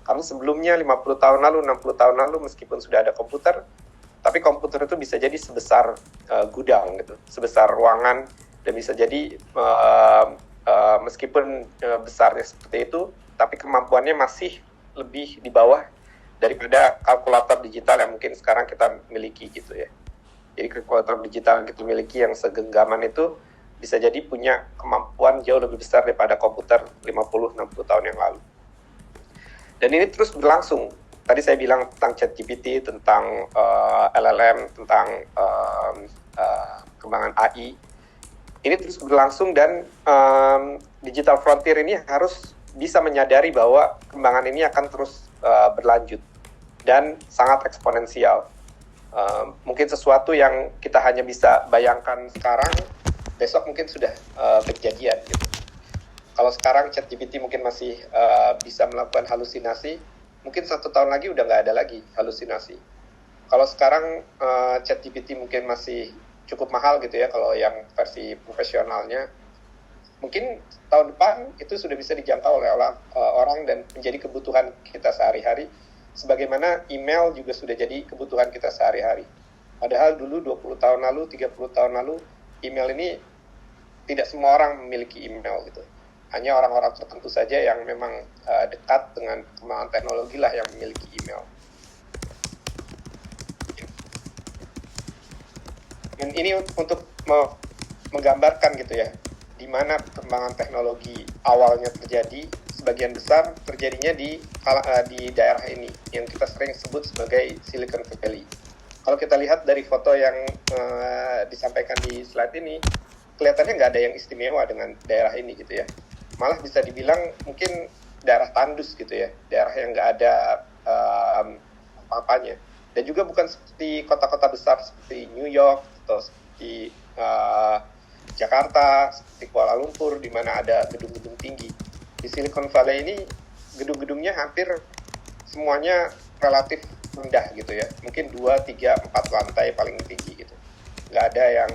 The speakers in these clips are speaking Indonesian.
Karena sebelumnya 50 tahun lalu, 60 tahun lalu meskipun sudah ada komputer, tapi komputer itu bisa jadi sebesar gudang gitu, sebesar ruangan, dan bisa jadi meskipun besarnya seperti itu, tapi kemampuannya masih lebih di bawah daripada kalkulator digital yang mungkin sekarang kita miliki gitu ya. Jadi kalkulator digital yang kita miliki yang segenggaman itu bisa jadi punya kemampuan jauh lebih besar daripada komputer 50-60 tahun yang lalu. Dan ini terus berlangsung. Tadi saya bilang tentang ChatGPT, tentang LLM, tentang kembangan AI. Ini terus berlangsung dan digital frontier ini harus bisa menyadari bahwa kembangan ini akan terus berlanjut dan sangat eksponensial. Mungkin sesuatu yang kita hanya bisa bayangkan sekarang, besok mungkin sudah kejadian gitu. Kalau sekarang ChatGPT mungkin masih bisa melakukan halusinasi, mungkin 1 tahun lagi udah nggak ada lagi halusinasi. Kalau sekarang ChatGPT mungkin masih cukup mahal gitu ya, kalau yang versi profesionalnya, mungkin tahun depan itu sudah bisa dijangkau oleh orang dan menjadi kebutuhan kita sehari-hari. Sebagaimana email juga sudah jadi kebutuhan kita sehari-hari. Padahal dulu 20 tahun lalu, 30 tahun lalu, email ini tidak semua orang memiliki email gitu. Hanya orang-orang tertentu saja yang memang dekat dengan kembangan teknologi lah yang memiliki email. Dan ini untuk menggambarkan gitu ya, di mana perkembangan teknologi awalnya terjadi, sebagian besar terjadinya di daerah ini yang kita sering sebut sebagai Silicon Valley. Kalau kita lihat dari foto yang disampaikan di slide ini, kelihatannya nggak ada yang istimewa dengan daerah ini gitu ya. Malah bisa dibilang mungkin daerah tandus gitu ya, daerah yang nggak ada apa-apanya. Dan juga bukan seperti kota-kota besar seperti New York atau seperti Jakarta, seperti Kuala Lumpur, di mana ada gedung-gedung tinggi. Di Silicon Valley ini gedung-gedungnya hampir semuanya relatif rendah gitu ya. Mungkin 2, 3, 4 lantai paling tinggi gitu. Nggak ada yang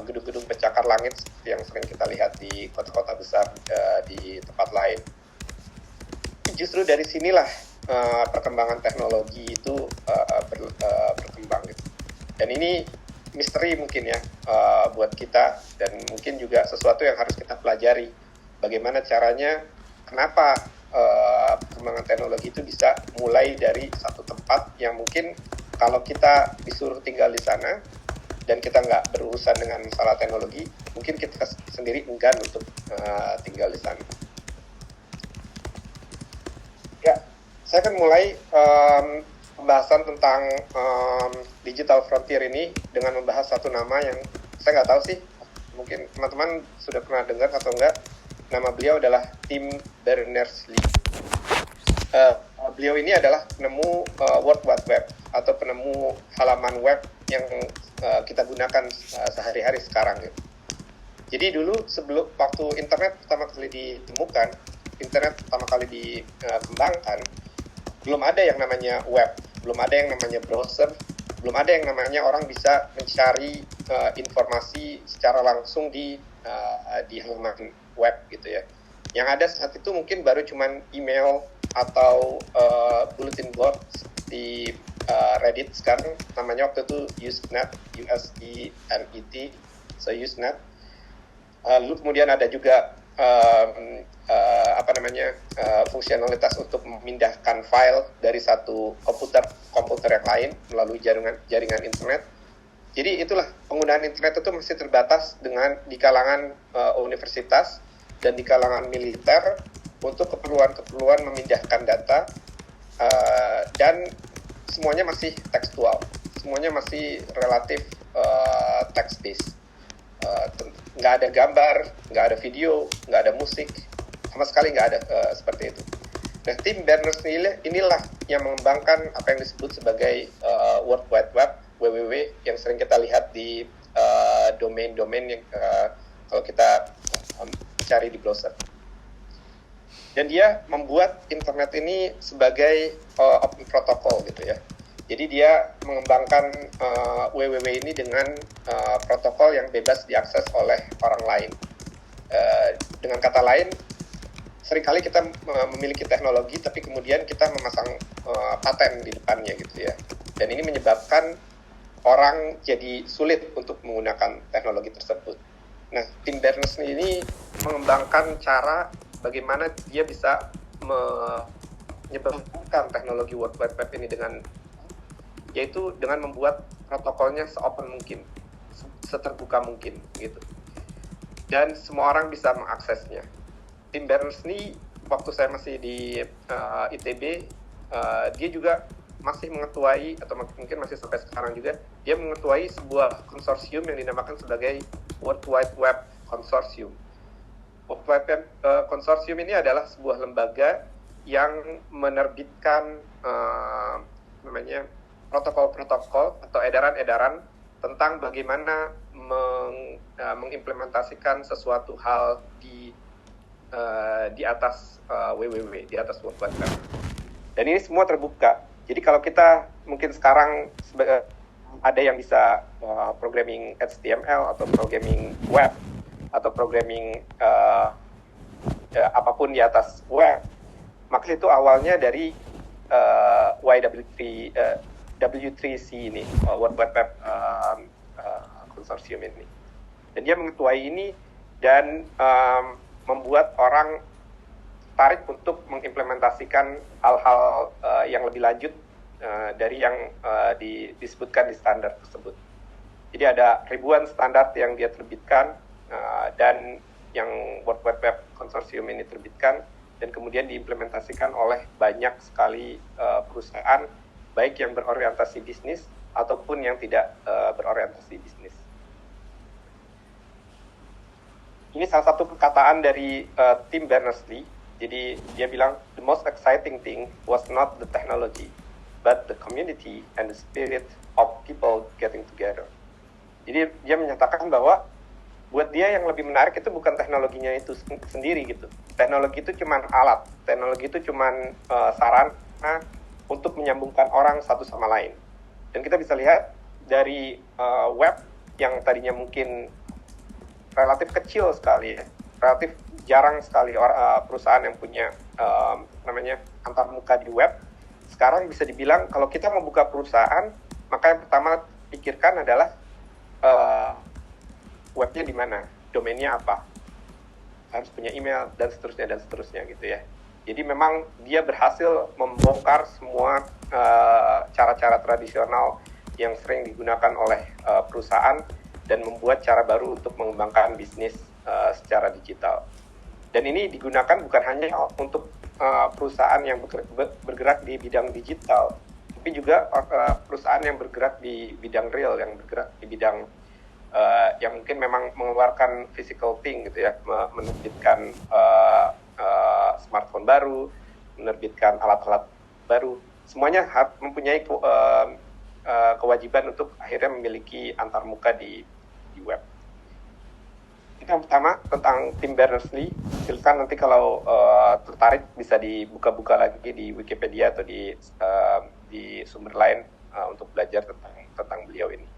gedung-gedung pencakar langit seperti yang sering kita lihat di kota-kota besar di tempat lain. Justru dari sinilah perkembangan teknologi itu berkembang gitu. Dan ini misteri mungkin ya buat kita, dan mungkin juga sesuatu yang harus kita pelajari. Bagaimana caranya, kenapa perkembangan teknologi itu bisa mulai dari satu tempat yang mungkin kalau kita disuruh tinggal di sana dan kita nggak berurusan dengan masalah teknologi, mungkin kita sendiri enggan untuk tinggal di sana. Ya, saya akan mulai pembahasan tentang digital frontier ini dengan membahas satu nama yang saya nggak tahu sih, mungkin teman-teman sudah pernah dengar atau enggak. Nama beliau adalah Tim Berners-Lee. Beliau ini adalah penemu World Wide Web atau penemu halaman web yang kita gunakan sehari-hari sekarang. Gitu. Jadi dulu sebelum waktu internet pertama kali ditemukan, internet pertama kali dikembangkan, belum ada yang namanya web, belum ada yang namanya browser, belum ada yang namanya orang bisa mencari informasi secara langsung di halaman web gitu ya. Yang ada saat itu mungkin baru cuman email atau bulletin board seperti Reddit sekarang, namanya waktu itu Usenet, U-S-E-N-E-T, so Usenet. Lalu kemudian ada juga fungsionalitas untuk memindahkan file dari satu komputer yang lain melalui jaringan internet. Jadi itulah, penggunaan internet itu masih terbatas di kalangan universitas dan di kalangan militer untuk keperluan memindahkan data, dan semuanya masih tekstual, semuanya masih relatif text based. Nggak ada gambar, nggak ada video, nggak ada musik, sama sekali nggak ada seperti itu. Nah, Tim Berners-Lee inilah yang mengembangkan apa yang disebut sebagai World Wide Web, WWW, yang sering kita lihat di domain-domain yang kalau kita cari di browser. Dan dia membuat internet ini sebagai open protocol gitu ya. Jadi dia mengembangkan WWW ini dengan protokol yang bebas diakses oleh orang lain. Dengan kata lain, seringkali kita memiliki teknologi tapi kemudian kita memasang paten di depannya gitu ya. Dan ini menyebabkan orang jadi sulit untuk menggunakan teknologi tersebut. Nah, Tim Berners-Lee ini mengembangkan cara bagaimana dia bisa menyebarkan teknologi World Wide Web ini yaitu dengan membuat protokolnya se-open mungkin, seterbuka mungkin gitu. Dan semua orang bisa mengaksesnya. Tim Berners-Lee waktu saya masih di ITB, dia juga masih mengetuai, atau mungkin masih sampai sekarang juga, dia mengetuai sebuah konsorsium yang dinamakan sebagai World Wide Web Consortium. World Wide Web Consortium ini adalah sebuah lembaga yang menerbitkan protokol-protokol atau edaran-edaran tentang bagaimana mengimplementasikan sesuatu hal di atas www, di atas World Wide Web. Dan ini semua terbuka. Jadi kalau kita mungkin sekarang ada yang bisa programming HTML atau programming web atau programming apapun di atas web, maka itu awalnya dari W3C ini, World Wide Web Consortium ini. Dan dia mengetuai ini dan membuat orang tertarik untuk mengimplementasikan hal-hal yang lebih lanjut dari yang disebutkan di standar tersebut. Jadi ada ribuan standar yang dia terbitkan dan yang World Wide Web Consortium ini terbitkan dan kemudian diimplementasikan oleh banyak sekali perusahaan, baik yang berorientasi bisnis ataupun yang tidak berorientasi bisnis. Ini salah satu perkataan dari Tim Berners-Lee. Jadi dia bilang, the most exciting thing was not the technology, but the community and the spirit of people getting together. Jadi dia menyatakan bahwa buat dia yang lebih menarik itu bukan teknologinya itu sendiri gitu. Teknologi itu cuma alat, teknologi itu cuma sarana untuk menyambungkan orang satu sama lain. Dan kita bisa lihat dari web yang tadinya mungkin relatif kecil sekali ya, relatif jarang sekali perusahaan yang punya antarmuka di web. Sekarang bisa dibilang kalau kita mau buka perusahaan, maka yang pertama pikirkan adalah webnya di mana, domainnya apa, harus punya email dan seterusnya gitu ya. Jadi memang dia berhasil membongkar semua cara-cara tradisional yang sering digunakan oleh perusahaan dan membuat cara baru untuk mengembangkan bisnis secara digital. Dan ini digunakan bukan hanya untuk perusahaan yang bergerak di bidang digital, tapi juga perusahaan yang bergerak di bidang real, yang bergerak di bidang yang mungkin memang mengeluarkan physical thing gitu ya, menerbitkan smartphone baru, menerbitkan alat-alat baru. Semuanya mempunyai kewajiban untuk akhirnya memiliki antarmuka di web. Itu yang pertama tentang Tim Berners-Lee. Silakan nanti kalau tertarik bisa dibuka-buka lagi di Wikipedia atau di sumber lain untuk belajar tentang beliau ini.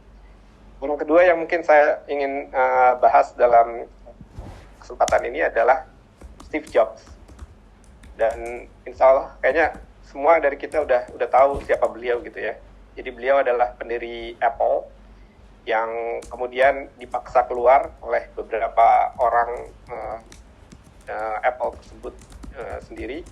Yang kedua yang mungkin saya ingin bahas dalam kesempatan ini adalah Steve Jobs. Dan insya Allah kayaknya semua dari kita udah tahu siapa beliau gitu ya. Jadi beliau adalah pendiri Apple yang kemudian dipaksa keluar oleh beberapa orang Apple tersebut sendiri,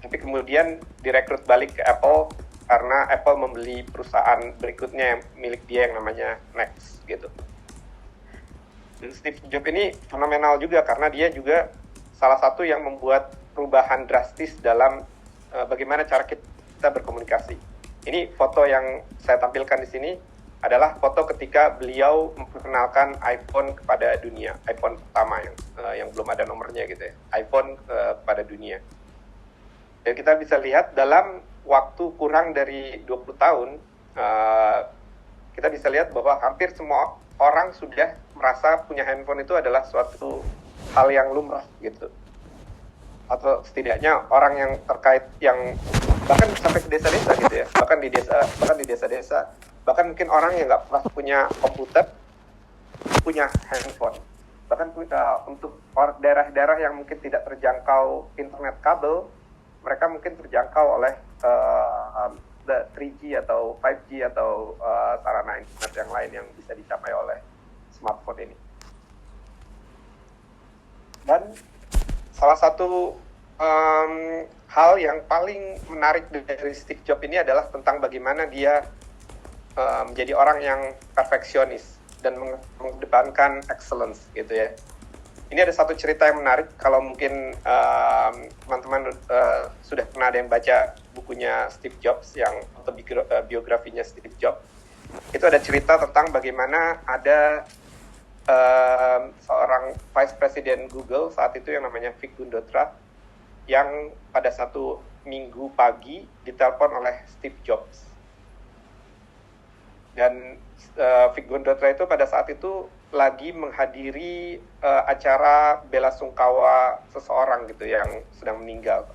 tapi kemudian direkrut balik ke Apple karena Apple membeli perusahaan berikutnya yang milik dia yang namanya Next gitu. Dan Steve Jobs ini fenomenal juga karena dia juga salah satu yang membuat perubahan drastis dalam bagaimana cara kita berkomunikasi. Ini foto yang saya tampilkan di sini adalah foto ketika beliau memperkenalkan iPhone kepada dunia, iPhone pertama yang belum ada nomornya gitu ya, iPhone kepada dunia. Dan kita bisa lihat dalam waktu kurang dari 20 tahun, kita bisa lihat bahwa hampir semua orang sudah merasa punya handphone itu adalah suatu hal yang lumrah gitu. Atau setidaknya orang yang terkait, yang bahkan sampai ke desa-desa gitu ya, bahkan di desa-desa, bahkan mungkin orang yang nggak pernah punya komputer punya handphone. Bahkan untuk daerah-daerah yang mungkin tidak terjangkau internet kabel, mereka mungkin terjangkau oleh 3G atau 5G atau sarana internet yang lain yang bisa dicapai oleh smartphone ini. Dan salah satu hal yang paling menarik dari Steve Jobs ini adalah tentang bagaimana dia menjadi orang yang perfeksionis dan mengedepankan excellence gitu ya. Ini ada satu cerita yang menarik, kalau mungkin teman-teman sudah pernah ada yang baca bukunya Steve Jobs yang biografinya Steve Jobs. Itu ada cerita tentang bagaimana ada seorang Vice President Google saat itu yang namanya Vic Gundotra, yang pada satu minggu pagi ditelepon oleh Steve Jobs. Dan Vic Gundotra itu pada saat itu lagi menghadiri acara bela sungkawa seseorang gitu yang sedang meninggal.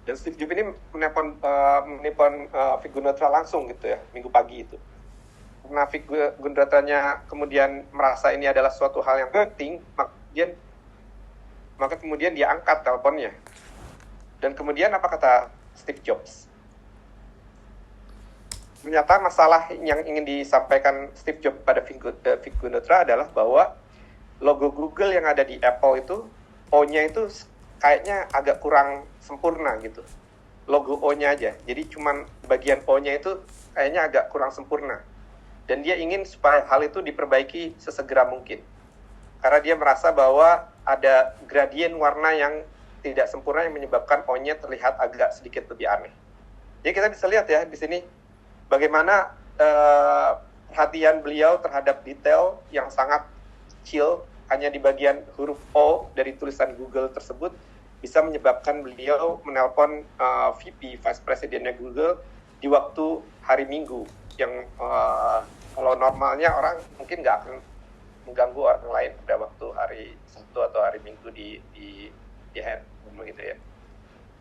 Dan Steve Jobs ini menelpon Vic Gundotra langsung gitu ya, minggu pagi itu. Karena Vic Gundotranya kemudian merasa ini adalah suatu hal yang penting, maka kemudian dia angkat teleponnya. Dan kemudian apa kata Steve Jobs? Ternyata masalah yang ingin disampaikan Steve Jobs pada Vic Gundotra adalah bahwa logo Google yang ada di Apple itu, O-nya itu kayaknya agak kurang sempurna gitu. Logo O-nya aja. Jadi cuman bagian O-nya itu kayaknya agak kurang sempurna. Dan dia ingin supaya hal itu diperbaiki sesegera mungkin. Karena dia merasa bahwa ada gradien warna yang tidak sempurna yang menyebabkan O-nya terlihat agak sedikit lebih aneh. Jadi kita bisa lihat ya di sini bagaimana perhatian beliau terhadap detail yang sangat kecil hanya di bagian huruf O dari tulisan Google tersebut bisa menyebabkan beliau menelpon VP, Vice Presidennya Google di waktu hari Minggu yang kalau normalnya orang mungkin nggak akan mengganggu orang lain pada waktu hari Sabtu atau hari Minggu di handphone gitu ya.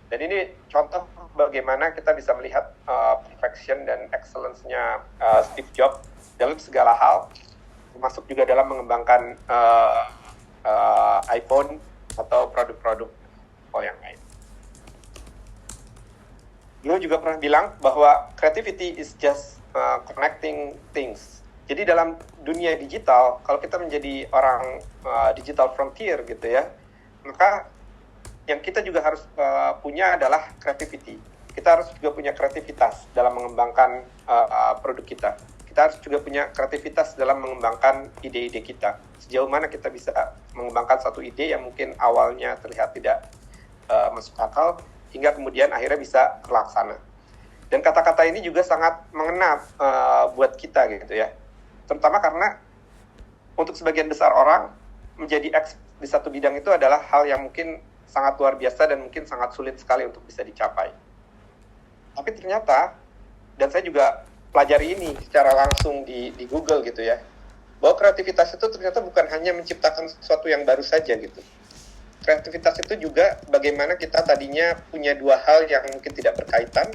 Dan ini contoh bagaimana kita bisa melihat perfection dan excellence-nya Steve Jobs dalam segala hal, termasuk juga dalam mengembangkan iPhone atau produk-produk yang lain. Beliau juga pernah bilang bahwa creativity is just connecting things. Jadi dalam dunia digital, kalau kita menjadi orang digital frontier gitu ya, maka yang kita juga harus punya adalah creativity. Kita harus juga punya kreativitas dalam mengembangkan produk kita. Kita harus juga punya kreativitas dalam mengembangkan ide-ide kita. Sejauh mana kita bisa mengembangkan satu ide yang mungkin awalnya terlihat tidak masuk akal, hingga kemudian akhirnya bisa terlaksana. Dan kata-kata ini juga sangat mengena buat kita gitu ya. Terutama karena untuk sebagian besar orang menjadi expert di satu bidang itu adalah hal yang mungkin sangat luar biasa dan mungkin sangat sulit sekali untuk bisa dicapai. Tapi ternyata, dan saya juga pelajari ini secara langsung di Google gitu ya, bahwa kreativitas itu ternyata bukan hanya menciptakan sesuatu yang baru saja gitu. Kreativitas itu juga bagaimana kita tadinya punya dua hal yang mungkin tidak berkaitan,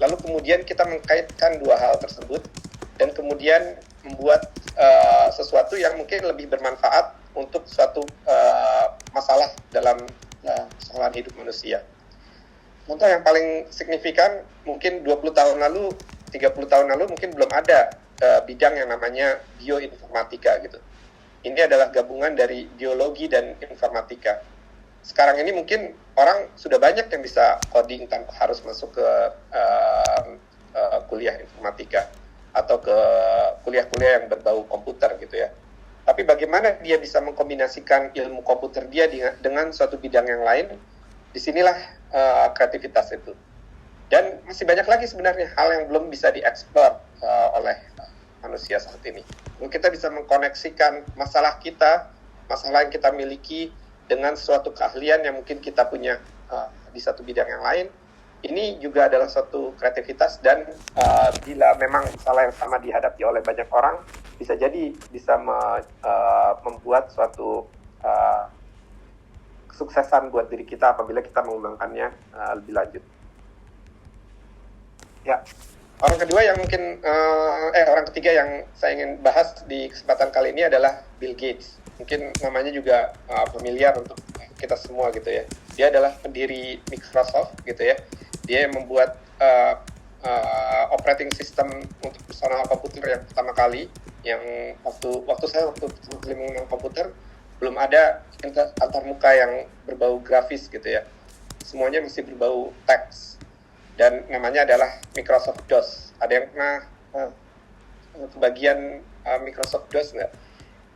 lalu kemudian kita mengkaitkan dua hal tersebut, dan kemudian membuat sesuatu yang mungkin lebih bermanfaat untuk suatu masalah dalam persoalan hidup manusia. Contoh yang paling signifikan, mungkin 20 tahun lalu, 30 tahun lalu mungkin belum ada bidang yang namanya bioinformatika gitu. Ini adalah gabungan dari biologi dan informatika. Sekarang ini mungkin orang sudah banyak yang bisa coding tanpa harus masuk ke kuliah informatika atau ke kuliah-kuliah yang berbau komputer gitu ya. Tapi bagaimana dia bisa mengkombinasikan ilmu komputer dia dengan suatu bidang yang lain, disinilah kreativitas itu. Dan masih banyak lagi sebenarnya hal yang belum bisa dieksplor oleh manusia saat ini. Kita bisa mengkoneksikan masalah kita, masalah yang kita miliki dengan suatu keahlian yang mungkin kita punya di satu bidang yang lain. Ini juga adalah suatu kreativitas, dan bila memang masalah yang sama dihadapi oleh banyak orang, bisa jadi bisa membuat suatu kesuksesan buat diri kita apabila kita mengembangkannya lebih lanjut. Ya, orang kedua yang mungkin orang ketiga yang saya ingin bahas di kesempatan kali ini adalah Bill Gates. mungkin namanya juga familiar untuk kita semua gitu ya. Dia adalah pendiri Microsoft gitu ya. Dia yang membuat operating system untuk personal komputer yang pertama kali, yang waktu saya menggunakan komputer belum ada antarmuka yang berbau grafis gitu ya. Semuanya masih berbau teks, dan namanya adalah Microsoft DOS. Ada yang pernah kebagian Microsoft DOS nggak?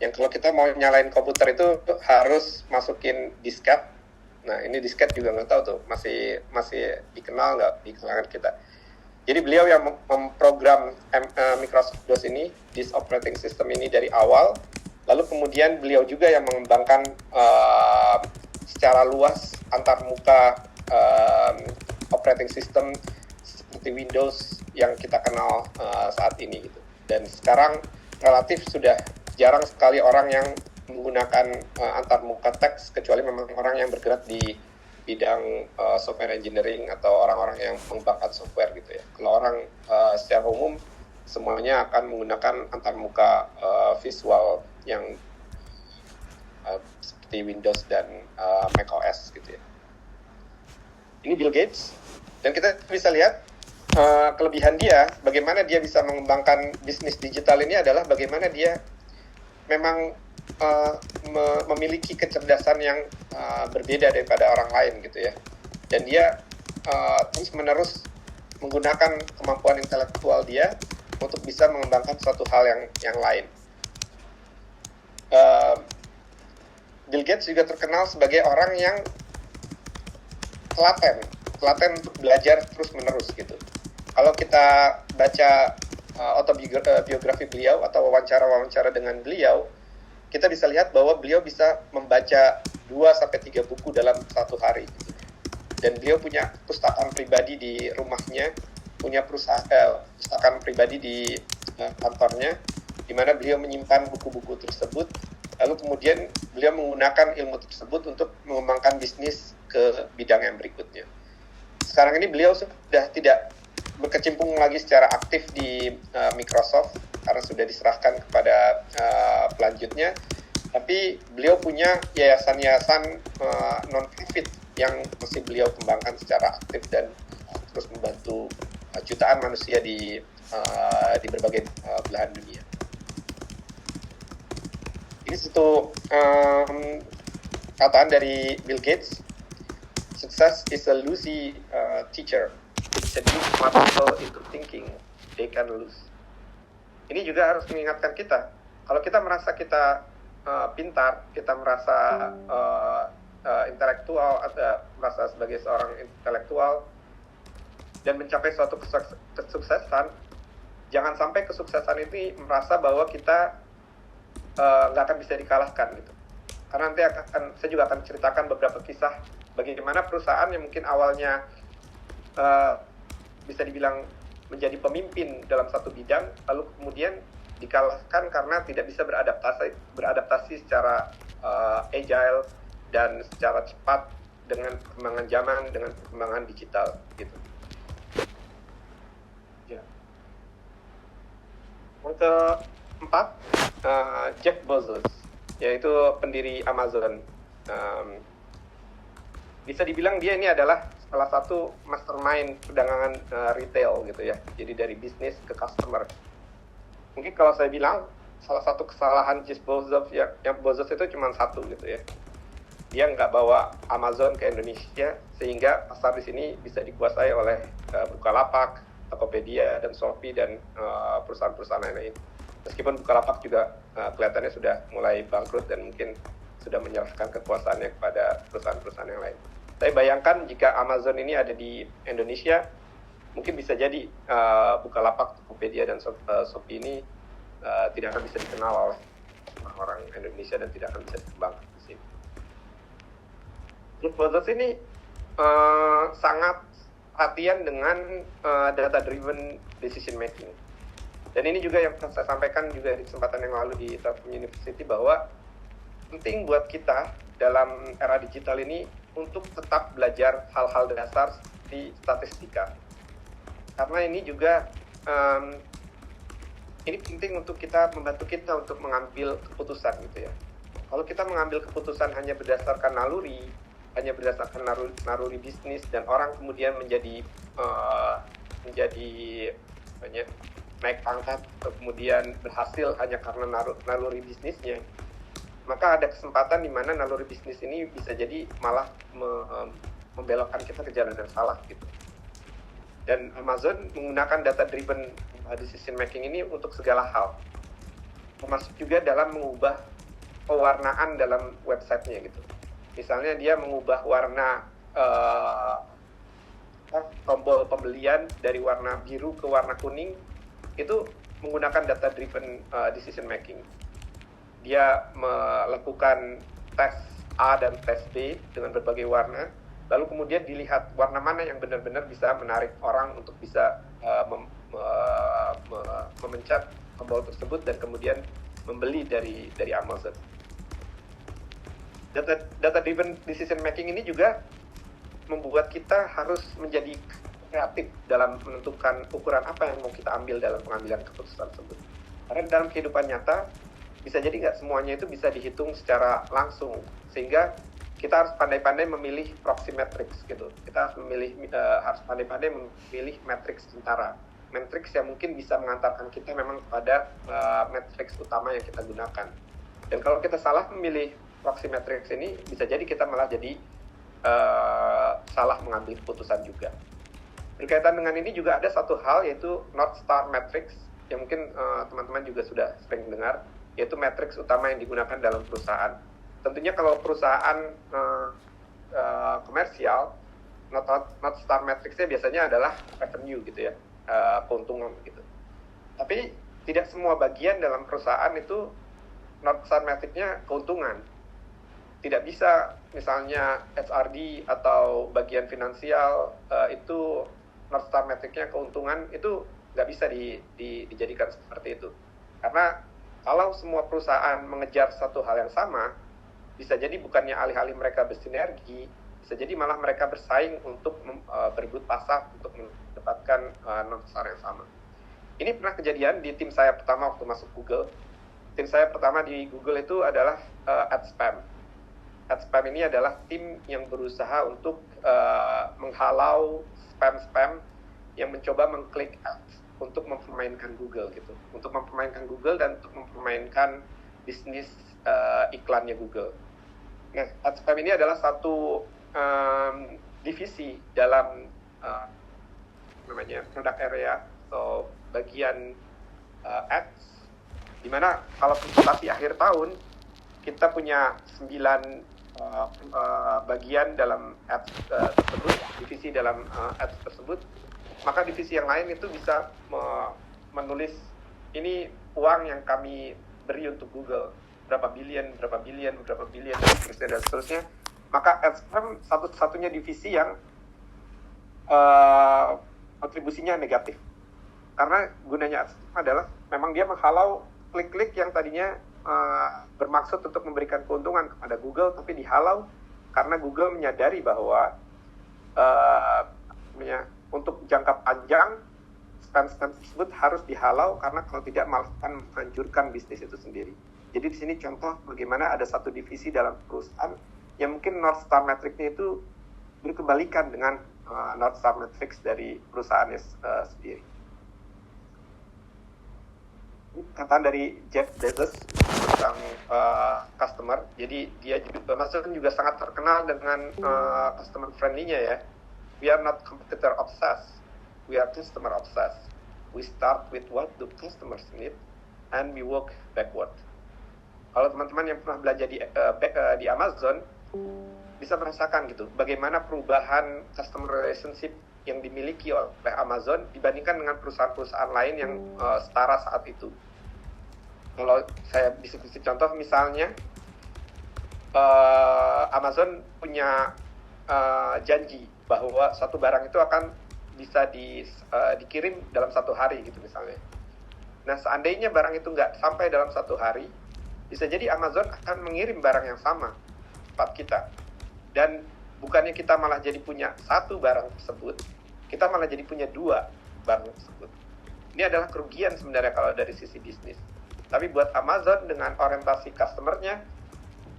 Yang kalau kita mau nyalain komputer itu harus masukin disket. Nah, ini disket juga nggak tahu tuh, masih dikenal nggak di kalangan kita. Jadi beliau yang memprogram Microsoft DOS ini, this operating system ini dari awal. Lalu kemudian beliau juga yang mengembangkan secara luas antarmuka operating system seperti Windows yang kita kenal saat ini gitu. Dan sekarang relatif sudah jarang sekali orang yang menggunakan antarmuka teks, kecuali memang orang yang bergerak di bidang software engineering atau orang-orang yang mengembangkan software gitu ya. Kalau orang secara umum semuanya akan menggunakan antarmuka visual yang seperti Windows dan macOS gitu ya. Ini Bill Gates, dan kita bisa lihat kelebihan dia, bagaimana dia bisa mengembangkan bisnis digital ini adalah bagaimana dia memang memiliki kecerdasan yang berbeda daripada orang lain gitu ya. Dan dia terus-menerus menggunakan kemampuan intelektual dia untuk bisa mengembangkan suatu hal yang lain. Bill Gates juga terkenal sebagai orang yang telaten untuk belajar terus-menerus gitu. Kalau kita baca autobiografi beliau atau wawancara-wawancara dengan beliau, kita bisa lihat bahwa beliau bisa membaca 2-3 buku dalam satu hari. Dan beliau punya pustakaan pribadi di rumahnya, punya pustakaan pribadi di kantornya, di mana beliau menyimpan buku-buku tersebut. Lalu kemudian beliau menggunakan ilmu tersebut untuk mengembangkan bisnis ke bidang yang berikutnya. Sekarang ini beliau sudah tidak berkecimpung lagi secara aktif di Microsoft karena sudah diserahkan kepada pelanjutnya, tapi beliau punya yayasan-yayasan non-profit yang masih beliau kembangkan secara aktif dan terus membantu jutaan manusia di berbagai belahan dunia. Ini satu kataan dari Bill Gates, success is a loosey teacher. Jadi smart people into thinking they can lose. Ini juga harus mengingatkan kita, kalau kita merasa kita pintar, kita merasa intelektual, merasa sebagai seorang intelektual dan mencapai suatu kesuksesan, jangan sampai kesuksesan ini merasa bahwa kita nggak akan bisa dikalahkan gitu. Karena nanti saya juga akan ceritakan beberapa kisah bagaimana perusahaan yang mungkin awalnya bisa dibilang menjadi pemimpin dalam satu bidang, lalu kemudian dikalahkan karena tidak bisa beradaptasi secara agile dan secara cepat dengan perkembangan zaman, dengan perkembangan digital gitu. Ya. Yang keempat, Jeff Bezos, yaitu pendiri Amazon. Bisa dibilang dia ini adalah salah satu mastermind perdagangan retail gitu ya. Jadi dari bisnis ke customer. Mungkin kalau saya bilang salah satu kesalahan Jeff Bezos yang Bezos itu cuma satu gitu ya. Dia nggak bawa Amazon ke Indonesia sehingga pasar di sini bisa dikuasai oleh Bukalapak, Tokopedia dan Shopee dan perusahaan-perusahaan lain. Meskipun Bukalapak juga kelihatannya sudah mulai bangkrut dan mungkin sudah menyerahkan kekuasaannya kepada perusahaan-perusahaan yang lain. Saya bayangkan jika Amazon ini ada di Indonesia, mungkin bisa jadi Bukalapak, Tokopedia, dan Shopee ini tidak akan bisa dikenal oleh orang Indonesia dan tidak akan bisa dikembangkan di sini. Jeff Bezos ini sangat perhatian dengan data-driven decision making. Dan ini juga yang saya sampaikan juga di kesempatan yang lalu di Telkom University, bahwa penting buat kita dalam era digital ini untuk tetap belajar hal-hal dasar seperti statistika. Karena ini juga ini penting untuk kita, membantu kita untuk mengambil keputusan gitu ya. Kalau kita mengambil keputusan hanya berdasarkan naluri, hanya berdasarkan naluri bisnis, dan orang kemudian menjadi naik pangkat, kemudian berhasil hanya karena naluri bisnisnya, maka ada kesempatan di mana naluri bisnis ini bisa jadi malah membelokkan kita ke jalan yang salah gitu. Dan Amazon menggunakan data driven decision making ini untuk segala hal, termasuk juga dalam mengubah pewarnaan dalam websitenya gitu. Misalnya dia mengubah warna tombol pembelian dari warna biru ke warna kuning, itu menggunakan data driven decision making. Dia melakukan tes A dan tes B dengan berbagai warna, lalu kemudian dilihat warna mana yang benar-benar bisa menarik orang untuk bisa memencet tombol tersebut dan kemudian membeli dari Amazon. Data driven decision making ini juga membuat kita harus menjadi kreatif dalam menentukan ukuran apa yang mau kita ambil dalam pengambilan keputusan tersebut. Karena dalam kehidupan nyata bisa jadi nggak semuanya itu bisa dihitung secara langsung, sehingga kita harus pandai-pandai memilih proxy matrix gitu. Kita harus pandai-pandai memilih matrix tentara, matrix yang mungkin bisa mengantarkan kita memang kepada matrix utama yang kita gunakan. Dan kalau kita salah memilih proxy matrix ini, bisa jadi kita malah jadi salah mengambil keputusan juga. Berkaitan dengan ini juga ada satu hal, yaitu North Star Matrix, yang mungkin teman-teman juga sudah sering dengar, yaitu matrix utama yang digunakan dalam perusahaan. Tentunya kalau perusahaan komersial, North Star Matrix-nya biasanya adalah revenue gitu ya, keuntungan gitu. Tapi tidak semua bagian dalam perusahaan itu North Star Matrix-nya keuntungan. Tidak bisa misalnya HRD atau bagian finansial itu North Star Matrix-nya keuntungan, itu nggak bisa dijadikan seperti itu. Karena kalau semua perusahaan mengejar satu hal yang sama, bisa jadi bukannya alih-alih mereka bersinergi, bisa jadi malah mereka bersaing untuk berebut pasar untuk mendapatkan North Star yang sama. Ini pernah kejadian di tim saya pertama waktu masuk Google. Tim saya pertama di Google itu adalah AdSpam. AdSpam ini adalah tim yang berusaha untuk menghalau spam-spam yang mencoba mengklik ads untuk mempermainkan Google gitu, untuk mempermainkan Google dan untuk mempermainkan bisnis iklannya Google. Nah, AdSpam ini adalah satu divisi dalam namanya product area atau bagian ads, di mana kalau presentasi akhir tahun kita punya 9 bagian dalam ads tersebut, divisi dalam ads tersebut, maka divisi yang lain itu bisa menulis ini uang yang kami beri untuk Google, berapa billion, dan seterusnya. Maka AdSpam satu-satunya divisi yang kontribusinya negatif. Karena gunanya AdSpam adalah memang dia menghalau klik-klik yang tadinya bermaksud untuk memberikan keuntungan kepada Google, tapi dihalau karena Google menyadari bahwa untuk jangka panjang spam-spam tersebut harus dihalau, karena kalau tidak malah akan menghancurkan bisnis itu sendiri. Jadi di sini contoh bagaimana ada satu divisi dalam perusahaan yang mungkin North Star Matrix-nya itu berkebalikan dengan North Star Matrix dari perusahaannya sendiri. Kataan dari Jeff Bezos tentang customer. Jadi dia juga sangat terkenal dengan customer friendly-nya ya. We are not competitor obsessed, we are customer obsessed. We start with what the customers need and we work backward. Kalau teman-teman yang pernah belajar di Amazon bisa merasakan gitu, bagaimana perubahan customer relationship yang dimiliki oleh Amazon dibandingkan dengan perusahaan-perusahaan lain yang setara saat itu. Kalau saya bisa kasih contoh, misalnya Amazon punya janji bahwa satu barang itu akan bisa dikirim dalam 1 hari gitu misalnya. Nah, seandainya barang itu nggak sampai dalam 1 hari, bisa jadi Amazon akan mengirim barang yang sama tempat kita. Dan bukannya kita malah jadi punya 1 barang tersebut, kita malah jadi punya 2 barang tersebut. Ini adalah kerugian sebenarnya kalau dari sisi bisnis. Tapi buat Amazon dengan orientasi customer-nya,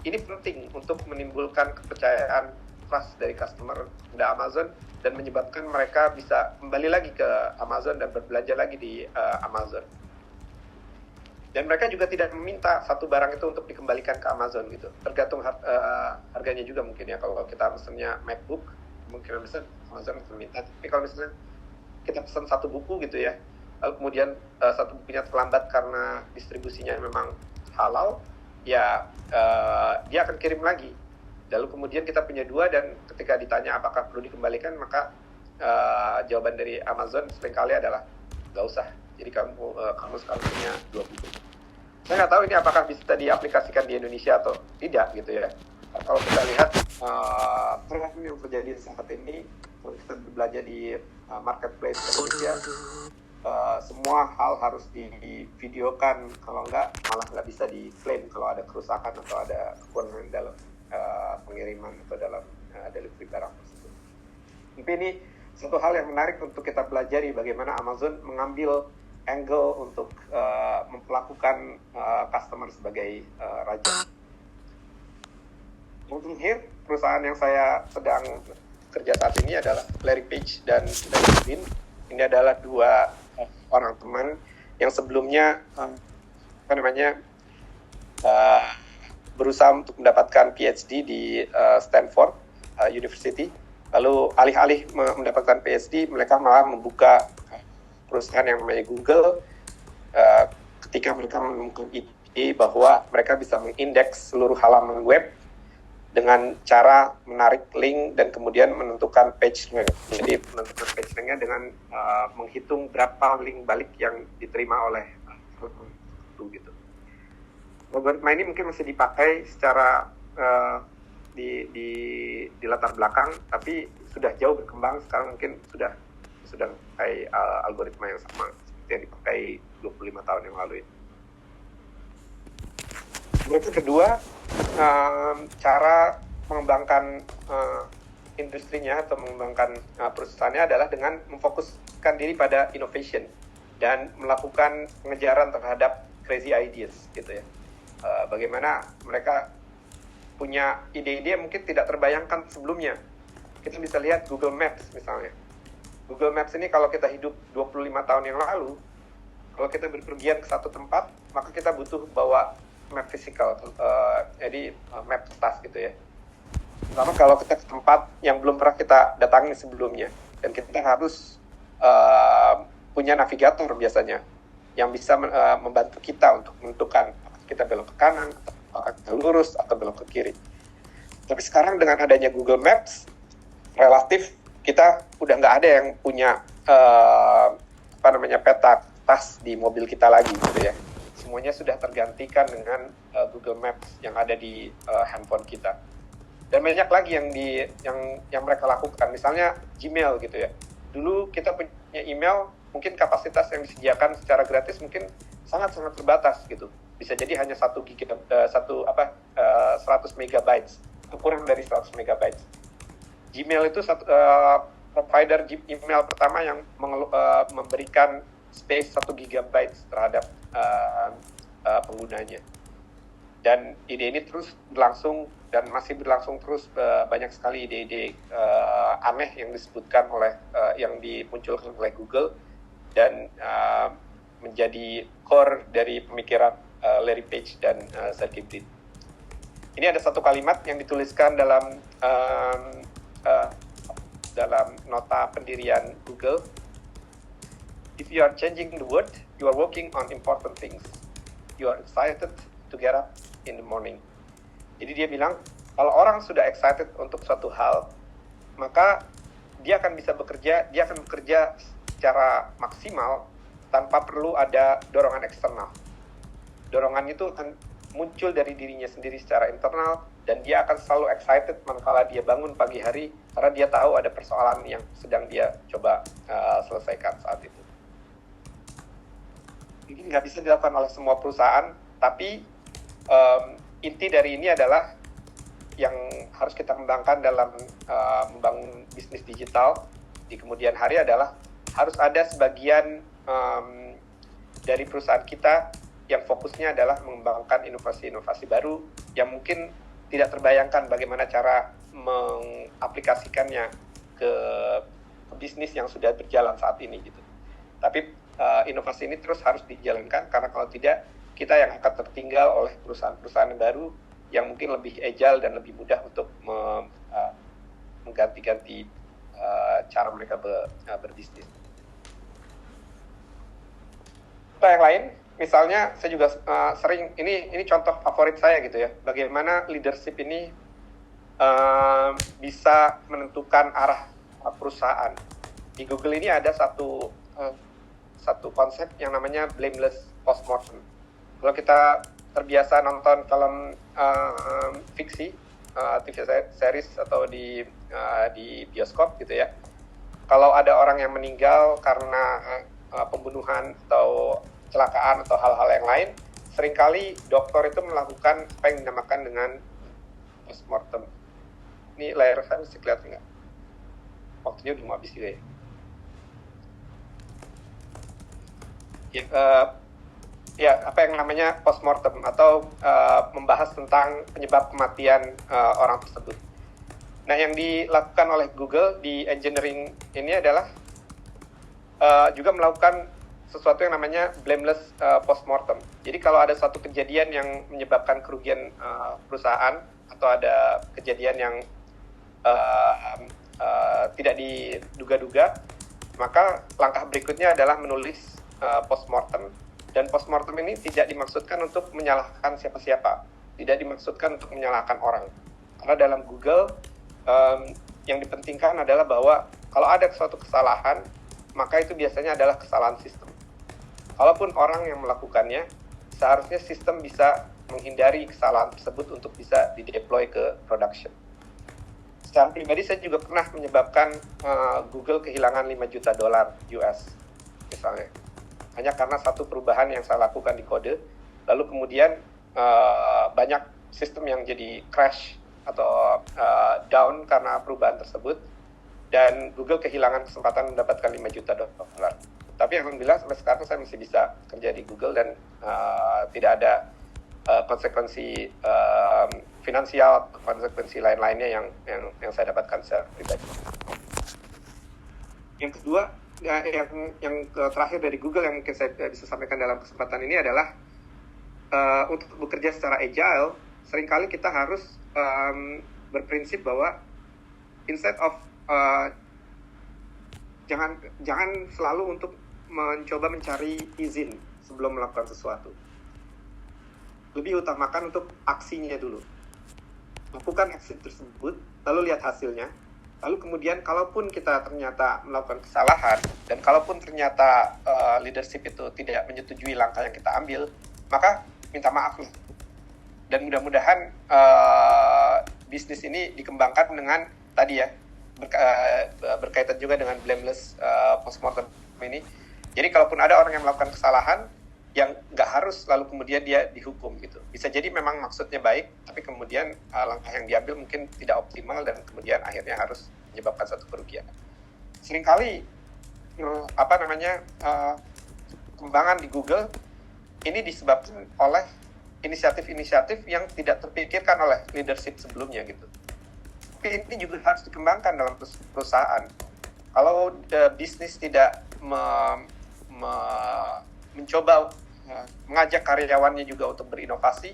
ini penting untuk menimbulkan kepercayaan trust dari customer pada Amazon dan menyebabkan mereka bisa kembali lagi ke Amazon dan berbelanja lagi di Amazon. Dan mereka juga tidak meminta satu barang itu untuk dikembalikan ke Amazon gitu. Tergantung harganya juga mungkin ya. Kalau kita pesennya MacBook, mungkin bisa Amazon meminta. Tapi kalau misalnya kita pesan satu buku gitu ya, lalu kemudian satu bukunya terlambat karena distribusinya memang halal, ya dia akan kirim lagi. Lalu kemudian kita punya dua, dan ketika ditanya apakah perlu dikembalikan, maka jawaban dari Amazon seringkali adalah nggak usah. Jadi kamu sekarang punya dua buku. Saya nggak tahu ini apakah bisa diaplikasikan di Indonesia atau tidak gitu ya. Kalau kita lihat tren yang terjadi saat ini, kalau kita belanja di marketplace Indonesia, semua hal harus divideokan, kalau enggak malah nggak bisa diklaim kalau ada kerusakan atau ada kekurangan dalam pengiriman atau dalam delivery barang tersebut. Tapi ini satu hal yang menarik untuk kita pelajari, bagaimana Amazon mengambil angle untuk memperlakukan customer sebagai raja. Untuk here, perusahaan yang saya sedang kerja saat ini adalah Larry Page dan Larry Fink. Ini adalah dua orang teman yang sebelumnya berusaha untuk mendapatkan PhD di Stanford University. Lalu alih-alih mendapatkan PhD, mereka malah membuka perusahaan yang namanya Google ketika mereka menemukan ide bahwa mereka bisa mengindeks seluruh halaman web dengan cara menarik link dan kemudian menentukan page rank. Jadi menentukan page rank-nya dengan menghitung berapa link balik yang diterima oleh gitu. Algoritma ini mungkin masih dipakai secara di latar belakang, tapi sudah jauh berkembang. Sekarang mungkin sudah pakai algoritma yang sama seperti yang dipakai 25 tahun yang lalu ini. Berikut kedua, cara mengembangkan industrinya atau mengembangkan perusahaannya adalah dengan memfokuskan diri pada innovation dan melakukan pengejaran terhadap crazy ideas gitu ya. Bagaimana mereka punya ide-ide yang mungkin tidak terbayangkan sebelumnya. Kita bisa lihat Google Maps misalnya. Google Maps ini kalau kita hidup 25 tahun yang lalu, kalau kita berpergian ke satu tempat, maka kita butuh bawa map physical, jadi map kertas gitu ya. Pertama kalau kita ke tempat yang belum pernah kita datangi sebelumnya, dan kita harus punya navigator biasanya, yang bisa membantu kita untuk menentukan kita belok ke kanan, apakah kita lurus atau belok ke kiri. Tapi sekarang dengan adanya Google Maps, relatif kita udah nggak ada yang punya peta tas di mobil kita lagi gitu ya. Semuanya sudah tergantikan dengan Google Maps yang ada di handphone kita. Dan banyak lagi yang mereka lakukan, misalnya Gmail gitu ya. Dulu kita punya email, mungkin kapasitas yang disediakan secara gratis mungkin sangat-sangat terbatas gitu. Bisa jadi hanya 100 megabytes, atau kurang dari 100 megabytes. Gmail itu provider email pertama yang memberikan space 1 gigabyte terhadap penggunanya. Dan ide ini terus berlangsung dan masih berlangsung terus. Banyak sekali ide-ide aneh yang disebutkan yang dimunculkan oleh Google dan menjadi core dari pemikiran Larry Page dan Sergey Brin. Ini ada satu kalimat yang dituliskan dalam nota pendirian Google. If you are changing the world, you are working on important things. You are excited to get up in the morning. Jadi dia bilang, kalau orang sudah excited untuk suatu hal, maka dia akan bekerja secara maksimal tanpa perlu ada dorongan eksternal. Dorongan itu akan muncul dari dirinya sendiri secara internal, dan dia akan selalu excited manakala dia bangun pagi hari, karena dia tahu ada persoalan yang sedang dia coba selesaikan saat itu. Ini nggak bisa dilakukan oleh semua perusahaan, tapi inti dari ini adalah yang harus kita kembangkan dalam membangun bisnis digital di kemudian hari adalah harus ada sebagian dari perusahaan kita yang fokusnya adalah mengembangkan inovasi-inovasi baru yang mungkin tidak terbayangkan bagaimana cara mengaplikasikannya ke bisnis yang sudah berjalan saat ini gitu. Tapi inovasi ini terus harus dijalankan, karena kalau tidak kita yang akan tertinggal oleh perusahaan-perusahaan baru yang mungkin lebih agile dan lebih mudah untuk mengganti-ganti cara mereka berbisnis. Yang lain, misalnya saya juga sering, ini contoh favorit saya gitu ya, bagaimana leadership ini bisa menentukan arah perusahaan. Di Google ini ada satu konsep yang namanya blameless postmortem. Kalau kita terbiasa nonton film fiksi, TV series atau di bioskop gitu ya, kalau ada orang yang meninggal karena pembunuhan atau kecelakaan atau hal-hal yang lain, seringkali dokter itu melakukan apa yang dinamakan dengan postmortem. Ini layar saya masih kelihatan nggak? Waktunya udah mau habis juga ya. Ya, apa yang namanya postmortem atau membahas tentang penyebab kematian orang tersebut. Nah, yang dilakukan oleh Google di engineering ini adalah juga melakukan sesuatu yang namanya blameless postmortem. Jadi kalau ada suatu kejadian yang menyebabkan kerugian perusahaan atau ada kejadian yang tidak diduga-duga, maka langkah berikutnya adalah menulis postmortem. Dan postmortem ini tidak dimaksudkan untuk menyalahkan siapa-siapa, tidak dimaksudkan untuk menyalahkan orang. Karena dalam Google yang dipentingkan adalah bahwa kalau ada suatu kesalahan, maka itu biasanya adalah kesalahan sistem. Kalaupun orang yang melakukannya, seharusnya sistem bisa menghindari kesalahan tersebut untuk bisa di-deploy ke production. Secara pribadi saya juga pernah menyebabkan Google kehilangan $5 juta US misalnya. Hanya karena satu perubahan yang saya lakukan di kode, lalu kemudian banyak sistem yang jadi crash atau down karena perubahan tersebut, dan Google kehilangan kesempatan mendapatkan $5 juta. Tapi alhamdulillah sampai sekarang saya masih bisa kerja di Google dan tidak ada konsekuensi finansial, konsekuensi lain-lainnya yang saya dapatkan secara pribadi. Yang kedua, yang terakhir dari Google yang mungkin saya bisa sampaikan dalam kesempatan ini adalah untuk bekerja secara agile, seringkali kita harus berprinsip bahwa instead of jangan selalu untuk mencoba mencari izin sebelum melakukan sesuatu. Lebih utamakan untuk aksinya dulu. Lakukan aksi tersebut, lalu lihat hasilnya. Lalu kemudian kalaupun kita ternyata melakukan kesalahan, dan kalaupun ternyata leadership itu tidak menyetujui langkah yang kita ambil, maka minta maaf. Dan mudah-mudahan bisnis ini dikembangkan dengan tadi ya, berkaitan juga dengan blameless postmortem ini. Jadi kalaupun ada orang yang melakukan kesalahan, yang nggak harus lalu kemudian dia dihukum gitu. Bisa jadi memang maksudnya baik, tapi kemudian langkah yang diambil mungkin tidak optimal dan kemudian akhirnya harus menyebabkan suatu kerugian. Seringkali kembangan di Google ini disebabkan oleh inisiatif-inisiatif yang tidak terpikirkan oleh leadership sebelumnya gitu. Tapi ini juga harus dikembangkan dalam perusahaan. Kalau bisnis tidak mencoba mengajak karyawannya juga untuk berinovasi,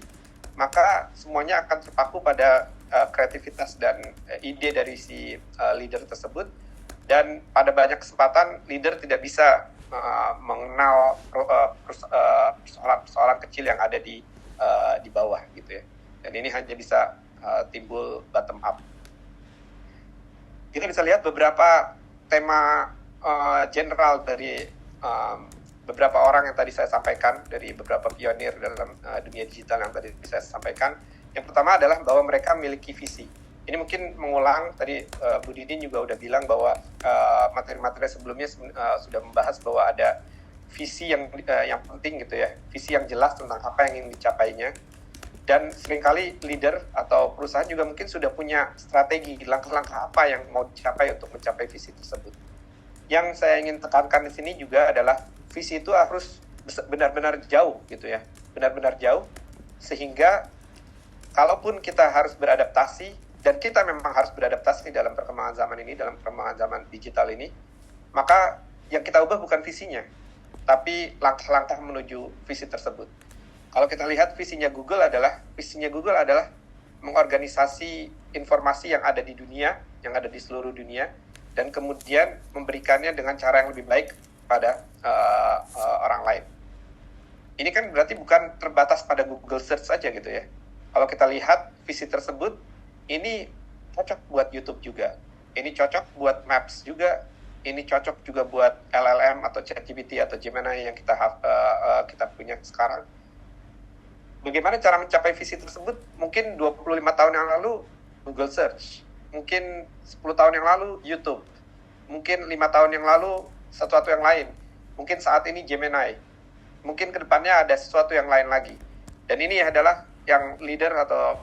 maka semuanya akan terpaku pada kreativitas dan ide dari si leader tersebut, dan pada banyak kesempatan leader tidak bisa mengenal persoalan-persoalan kecil yang ada di bawah gitu ya, dan ini hanya bisa timbul bottom up. Kita bisa lihat beberapa tema general dari beberapa orang yang tadi saya sampaikan, dari beberapa pionir dalam dunia digital yang tadi saya sampaikan. Yang pertama adalah bahwa mereka memiliki visi. Ini mungkin mengulang, tadi Bu Didin juga udah bilang bahwa materi-materi sebelumnya sudah membahas bahwa ada visi yang penting gitu ya, visi yang jelas tentang apa yang ingin dicapainya. Dan seringkali leader atau perusahaan juga mungkin sudah punya strategi, langkah-langkah apa yang mau dicapai untuk mencapai visi tersebut. Yang saya ingin tekankan di sini juga adalah visi itu harus benar-benar jauh gitu ya, benar-benar jauh, sehingga kalaupun kita harus beradaptasi, dan kita memang harus beradaptasi dalam perkembangan zaman ini, dalam perkembangan zaman digital ini, maka yang kita ubah bukan visinya, tapi langkah-langkah menuju visi tersebut. Kalau kita lihat visinya Google adalah mengorganisasi informasi yang ada di dunia, yang ada di seluruh dunia, dan kemudian memberikannya dengan cara yang lebih baik pada orang lain. Ini kan berarti bukan terbatas pada Google Search saja gitu ya. Kalau kita lihat visi tersebut, ini cocok buat YouTube juga, ini cocok buat Maps juga, ini cocok juga buat LLM atau ChatGPT atau Gemini yang kita punya sekarang. Bagaimana cara mencapai visi tersebut? Mungkin 25 tahun yang lalu Google Search, mungkin 10 tahun yang lalu YouTube, mungkin 5 tahun yang lalu sesuatu yang lain, mungkin saat ini Gemini, mungkin kedepannya ada sesuatu yang lain lagi. Dan ini adalah yang leader atau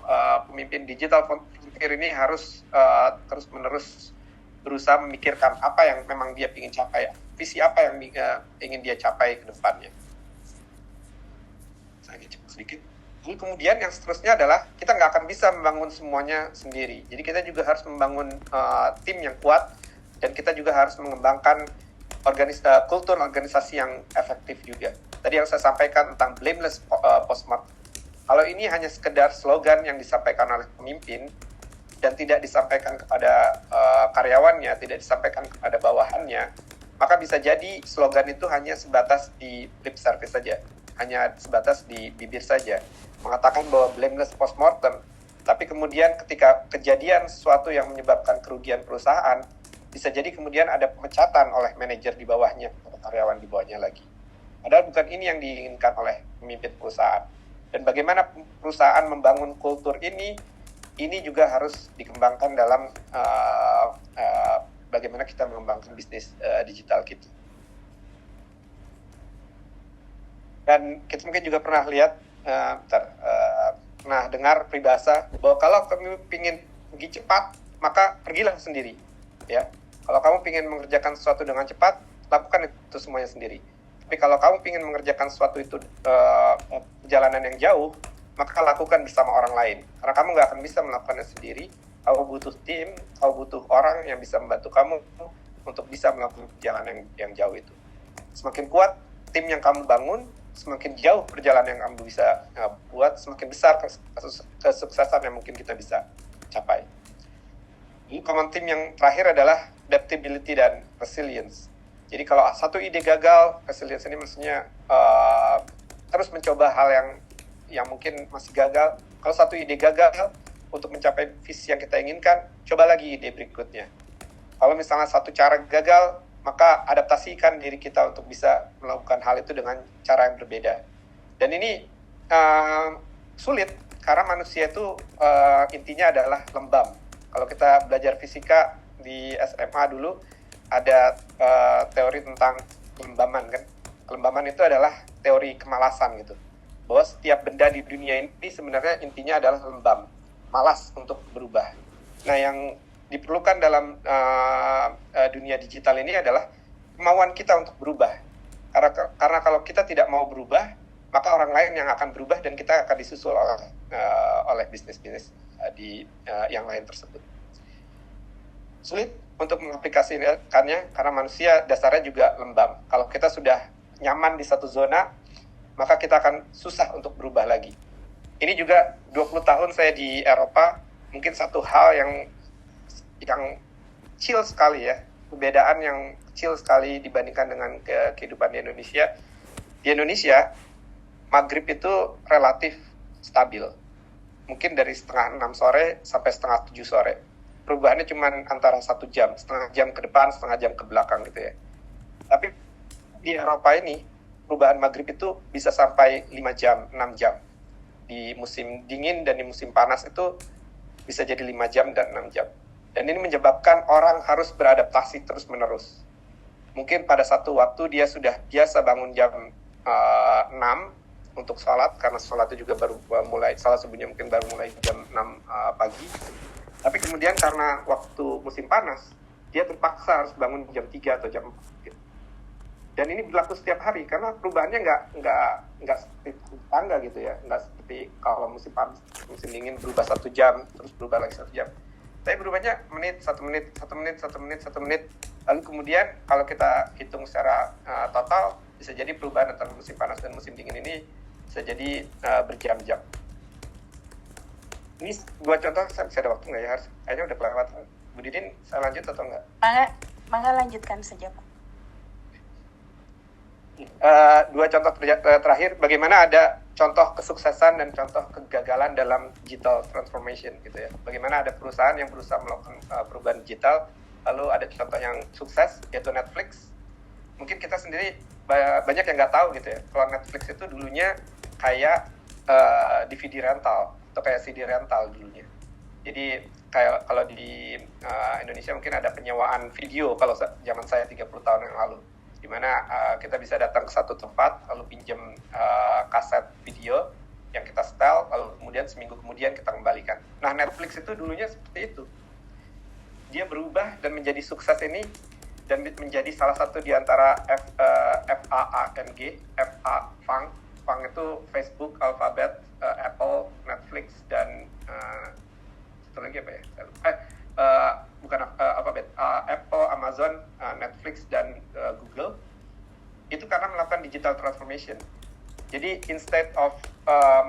pemimpin digital frontier ini harus terus-menerus berusaha memikirkan apa yang memang dia ingin capai, visi apa yang ingin dia capai ke depannya. Saya cepat sedikit. Lalu kemudian yang seterusnya adalah kita nggak akan bisa membangun semuanya sendiri. Jadi kita juga harus membangun tim yang kuat, dan kita juga harus mengembangkan kultur organisasi yang efektif juga. Tadi yang saya sampaikan tentang blameless postmortem. Kalau ini hanya sekedar slogan yang disampaikan oleh pemimpin dan tidak disampaikan kepada karyawannya, tidak disampaikan kepada bawahannya, maka bisa jadi slogan itu hanya sebatas di lip service saja, hanya sebatas di bibir saja, mengatakan bahwa blameless postmortem, tapi kemudian ketika kejadian sesuatu yang menyebabkan kerugian perusahaan, bisa jadi kemudian ada pemecatan oleh manajer di bawahnya atau karyawan di bawahnya lagi. Padahal bukan ini yang diinginkan oleh pemimpin perusahaan. Dan bagaimana perusahaan membangun kultur ini juga harus dikembangkan dalam bagaimana kita mengembangkan bisnis digital kita. Dan kita mungkin juga pernah lihat, pernah dengar peribahasa bahwa kalau kamu ingin pergi cepat, maka pergilah sendiri. Ya, kalau kamu ingin mengerjakan sesuatu dengan cepat, lakukan itu semuanya sendiri. Tapi kalau kamu ingin mengerjakan sesuatu itu perjalanan yang jauh, maka lakukan bersama orang lain. Karena kamu nggak akan bisa melakukannya sendiri. Kamu butuh tim, kamu butuh orang yang bisa membantu kamu untuk bisa melakukan perjalanan yang jauh itu. Semakin kuat tim yang kamu bangun, semakin jauh perjalanan yang kamu bisa buat, semakin besar kesuksesan yang mungkin kita bisa capai. Common theme yang terakhir adalah adaptability dan resilience. Jadi kalau satu ide gagal, resilience ini maksudnya terus mencoba hal yang mungkin masih gagal. Kalau satu ide gagal, untuk mencapai visi yang kita inginkan, coba lagi ide berikutnya. Kalau misalnya satu cara gagal, maka adaptasikan diri kita untuk bisa melakukan hal itu dengan cara yang berbeda. Dan ini sulit, karena manusia itu intinya adalah lembam. Kalau kita belajar fisika di SMA dulu, ada teori tentang kelembaman kan. Kelembaman itu adalah teori kemalasan gitu. Bahwa setiap benda di dunia ini sebenarnya intinya adalah lembam, malas untuk berubah. Nah, yang diperlukan dalam dunia digital ini adalah kemauan kita untuk berubah. Karena kalau kita tidak mau berubah, maka orang lain yang akan berubah dan kita akan disusul oleh bisnis-bisnis yang lain tersebut. Sulit untuk mengaplikasikannya karena manusia dasarnya juga lembam. Kalau kita sudah nyaman di satu zona, maka kita akan susah untuk berubah lagi. Ini juga 20 tahun saya di Eropa, mungkin satu hal yang kecil sekali ya, perbedaan yang kecil sekali dibandingkan dengan kehidupan di Indonesia. Di Indonesia, maghrib itu relatif stabil. Mungkin dari setengah 6 sore sampai setengah 7 sore. Perubahannya cuma antara 1 jam, setengah jam ke depan, setengah jam ke belakang gitu ya. Tapi di Eropa ini, perubahan maghrib itu bisa sampai 5 jam, 6 jam. Di musim dingin dan di musim panas itu bisa jadi 5 jam dan 6 jam. Dan ini menyebabkan orang harus beradaptasi terus-menerus. Mungkin pada satu waktu dia sudah biasa bangun jam 6 untuk sholat, karena sholat itu juga baru mulai, salat subuhnya mungkin baru mulai jam 6 pagi. Tapi kemudian karena waktu musim panas, dia terpaksa harus bangun jam 3 atau jam 4. Gitu. Dan ini berlaku setiap hari, karena perubahannya nggak nggak seperti tangga gitu ya, nggak seperti kalau musim panas, musim dingin berubah 1 jam, terus berubah lagi 1 jam. Tapi berubahnya menit, 1 menit, 1 menit, 1 menit, 1 menit. Lalu kemudian kalau kita hitung secara total, bisa jadi perubahan antara musim panas dan musim dingin ini bisa jadi berjam-jam. Ini dua contoh, saya ada waktu nggak ya? Kayaknya udah kelewat. Bu Didin, saya lanjut atau nggak? Mangga lanjutkan saja, Pak. Dua contoh terakhir, bagaimana ada contoh kesuksesan dan contoh kegagalan dalam digital transformation gitu ya. Bagaimana ada perusahaan yang berusaha melakukan perubahan digital, lalu ada contoh yang sukses yaitu Netflix. Mungkin kita sendiri banyak yang nggak tahu gitu ya. Kalau Netflix itu dulunya kayak DVD rental atau kayak CD rental dulunya. Jadi kayak kalau di Indonesia mungkin ada penyewaan video kalau zaman saya 30 tahun yang lalu, di mana kita bisa datang ke satu tempat lalu pinjam kaset video yang kita setel, lalu kemudian seminggu kemudian kita kembalikan. Nah, Netflix itu dulunya seperti itu. Dia berubah dan menjadi sukses ini dan menjadi salah satu di antara FAANG itu Facebook, Alphabet, Apple, Netflix, dan satu lagi apa ya? Bukan Alphabet, Apple, Amazon, Netflix, dan Google. Itu karena melakukan digital transformation. Jadi instead of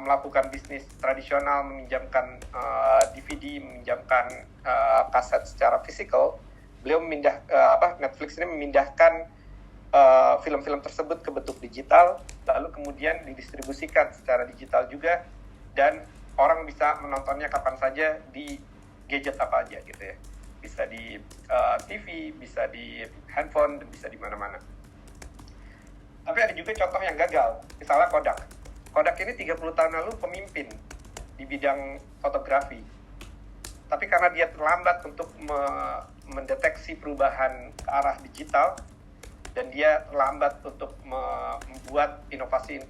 melakukan bisnis tradisional, meminjamkan DVD, meminjamkan kaset secara fisikal, beliau Netflix ini memindahkan film-film tersebut ke bentuk digital, lalu kemudian didistribusikan secara digital juga, dan orang bisa menontonnya kapan saja di gadget apa aja gitu ya. Bisa di TV, bisa di handphone, dan bisa di mana-mana. Tapi ada juga contoh yang gagal, misalnya Kodak. Kodak ini 30 tahun lalu pemimpin di bidang fotografi. Tapi karena dia terlambat untuk mendeteksi perubahan ke arah digital, dan dia terlambat untuk membuat inovasi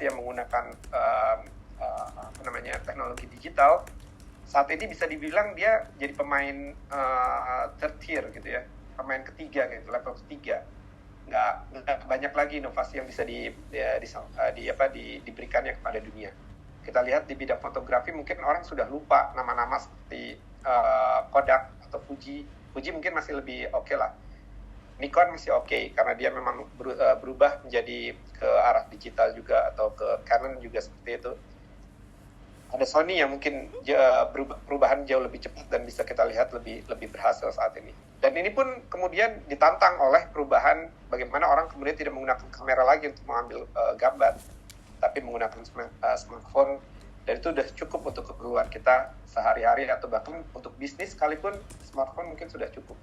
yang menggunakan teknologi digital, saat ini bisa dibilang dia jadi pemain third tier gitu ya, pemain ketiga gitu, level ketiga. Nggak banyak lagi inovasi yang bisa diberikannya kepada dunia. Kita lihat di bidang fotografi mungkin orang sudah lupa nama-nama seperti Kodak atau Fuji mungkin masih lebih oke lah. Nikon masih oke karena dia memang berubah menjadi ke arah digital juga, atau ke Canon juga seperti itu. Ada Sony yang mungkin perubahan jauh lebih cepat dan bisa kita lihat lebih berhasil saat ini. Dan ini pun kemudian ditantang oleh perubahan bagaimana orang kemudian tidak menggunakan kamera lagi untuk mengambil gambar, tapi menggunakan smartphone, dan itu sudah cukup untuk keperluan kita sehari-hari, atau bahkan untuk bisnis sekalipun smartphone mungkin sudah cukup.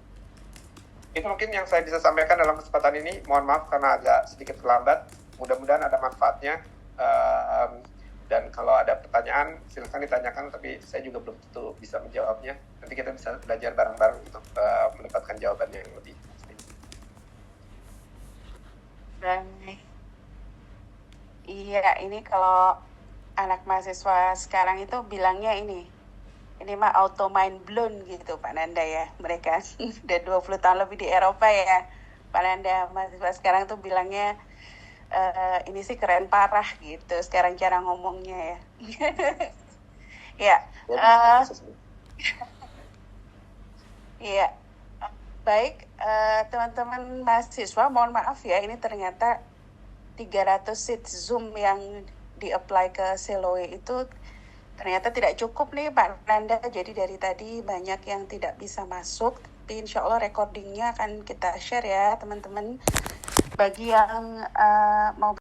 Itu mungkin yang saya bisa sampaikan dalam kesempatan ini. Mohon maaf karena agak sedikit terlambat. Mudah-mudahan ada manfaatnya. Dan kalau ada pertanyaan, silakan ditanyakan, tapi saya juga belum tentu bisa menjawabnya. Nanti kita bisa belajar bareng-bareng untuk mendapatkan jawabannya yang lebih pasti. Iya, ini kalau anak mahasiswa sekarang itu bilangnya ini mah auto mind blown gitu Pak Nanda ya. Mereka udah 20 tahun lebih di Eropa ya Pak Nanda. Mahasiswa sekarang tuh bilangnya ini sih keren parah gitu sekarang cara ngomongnya ya. Ya. Iya. Baik, teman-teman mahasiswa, mohon maaf ya, ini ternyata 300 seat Zoom yang di-apply ke Seloe itu ternyata tidak cukup nih Pak Nanda. Jadi dari tadi banyak yang tidak bisa masuk, tapi insya Allah recordingnya akan kita share ya teman-teman. Bagi yang mau